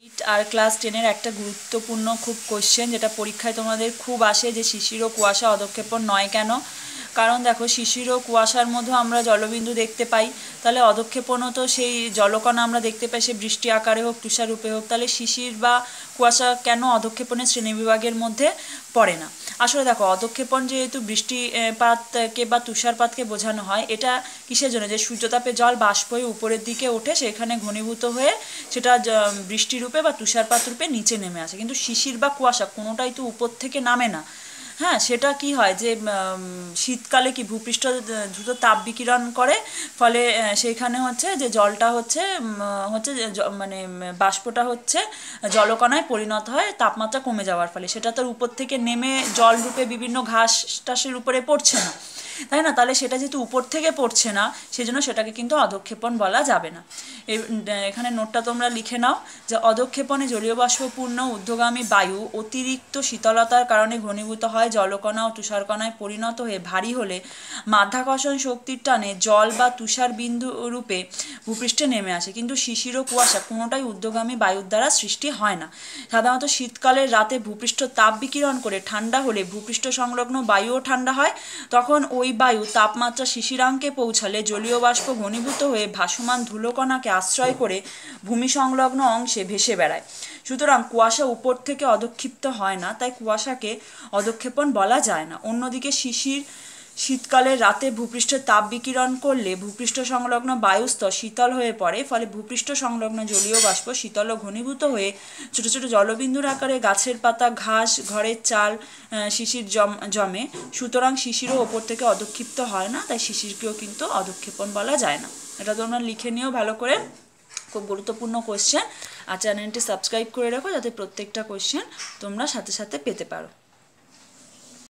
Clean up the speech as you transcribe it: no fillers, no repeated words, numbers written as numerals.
আর class 10-এর একটা গুরুত্বপূর্ণ খুব কোশ্চেন, যেটা পরীক্ষায় তোমাদের খুব আসে, যে শিশির ও কুয়াশা অধঃক্ষেপণ নয় কেন? কারণ দেখো, শিশির ও কুয়াশার মধ্যে আমরা জলবিন্দু দেখতে পাই, তাহলে অধঃক্ষেপণও তো সেই জলকণা আমরা দেখতে পাই, সে বৃষ্টি আকারে হোক তুষাররূপে হোক, তাহলে শিশির বা কুয়াশা কেন অধঃক্ষেপণের শ্রেণীবিভাগের মধ্যে পড়ে না? আসলে দেখো, অধঃক্ষেপণ যেহেতু বৃষ্টিপাতকে বা তুষারপাতকে বোঝানো হয়, এটা কিসের জন্য? যে সূর্যতাপে জল বাষ্প হয়ে উপরের দিকে ওঠে, সেখানে ঘনীভূত হয়ে সেটা বৃষ্টিরূপে বা তুষারপাত রূপে নিচে নেমে আসে। কিন্তু শিশির বা কুয়াশা কোনোটাই তো উপর থেকে নামে না। হ্যাঁ, সেটা কি হয় যে শীতকালে কি ভূপৃষ্ঠ দ্রুত তাপ বিকিরণ করে, ফলে সেইখানে হচ্ছে যে জলটা হচ্ছে মানে বাষ্পটা হচ্ছে জলকণায় পরিণত হয় তাপমাত্রা কমে যাওয়ার ফলে। সেটা তার উপর থেকে নেমে জল রূপে বিভিন্ন ঘাস টাসের উপরে পড়ছে না, তাই না? তাহলে সেটা যেহেতু উপর থেকে পড়ছে না, সেজন্য সেটাকে কিন্তু অধঃক্ষেপণ বলা যাবে না। এখানে নোটটা তোমরা লিখে নাও যে অধঃক্ষেপণে জলীয় বাষ্পপূর্ণ ঊর্ধ্বগামী বায়ু অতিরিক্ত শীতলতার কারণে ঘনীভূত হয় জলকণা ও তুষারকণায় পরিণত হয়ে ভারী হলে মাধ্যাকর্ষণ শক্তির টানে জল বা তুষার বিন্দু রূপে ভূপৃষ্ঠে নেমে আসে। কিন্তু শিশির ও কুয়াশা কোনোটাই ঊর্ধ্বগামী বায়ুর দ্বারা সৃষ্টি হয় না। সাধারণত শীতকালের রাতে ভূপৃষ্ঠ তাপ বিকিরণ করে ঠান্ডা হলে ভূপৃষ্ঠ সংলগ্ন বায়ুও ঠান্ডা হয়। তখন ওই বায়ু তাপমাত্রা শিশিরাঙ্কে পৌঁছালে জলীয় বাষ্প ঘনীভূত হয়ে ভাসমান ধুলোকণাকে আশ্রয় করে ভূমি সংলগ্ন অংশে ভেসে বেড়ায়। সুতরাং কুয়াশা উপর থেকে অধঃক্ষিপ্ত হয় না, তাই কুয়াশাকে অধঃক্ষেপণ বলা যায় না। অন্যদিকে শিশির শীতকালে রাতে ভূপৃষ্ঠে তাপ বিকিরণ করলে ভূপৃষ্ঠ সংলগ্ন বায়ুস্তর শীতল হয়ে পড়ে, ফলে ভূপৃষ্ঠ সংলগ্ন জলীয় বাষ্প শীতল ও ঘনীভূত হয়ে ছোট ছোট জলবিন্দুর আকারে গাছের পাতা, ঘাস, ঘরের চাল, শিশির জমে। সুতরাং শিশিরও ওপর থেকে অধঃক্ষিপ্ত হয় না, তাই শিশিরকেও কিন্তু অধঃক্ষেপণ বলা যায় না। এটা তোমরা লিখে নিও ভালো করে, খুব গুরুত্বপূর্ণ কোশ্চেন। আর চ্যানেলটি সাবস্ক্রাইব করে রাখো, যাতে প্রত্যেকটা কোশ্চেন তোমরা সাথে সাথে পেতে পারো।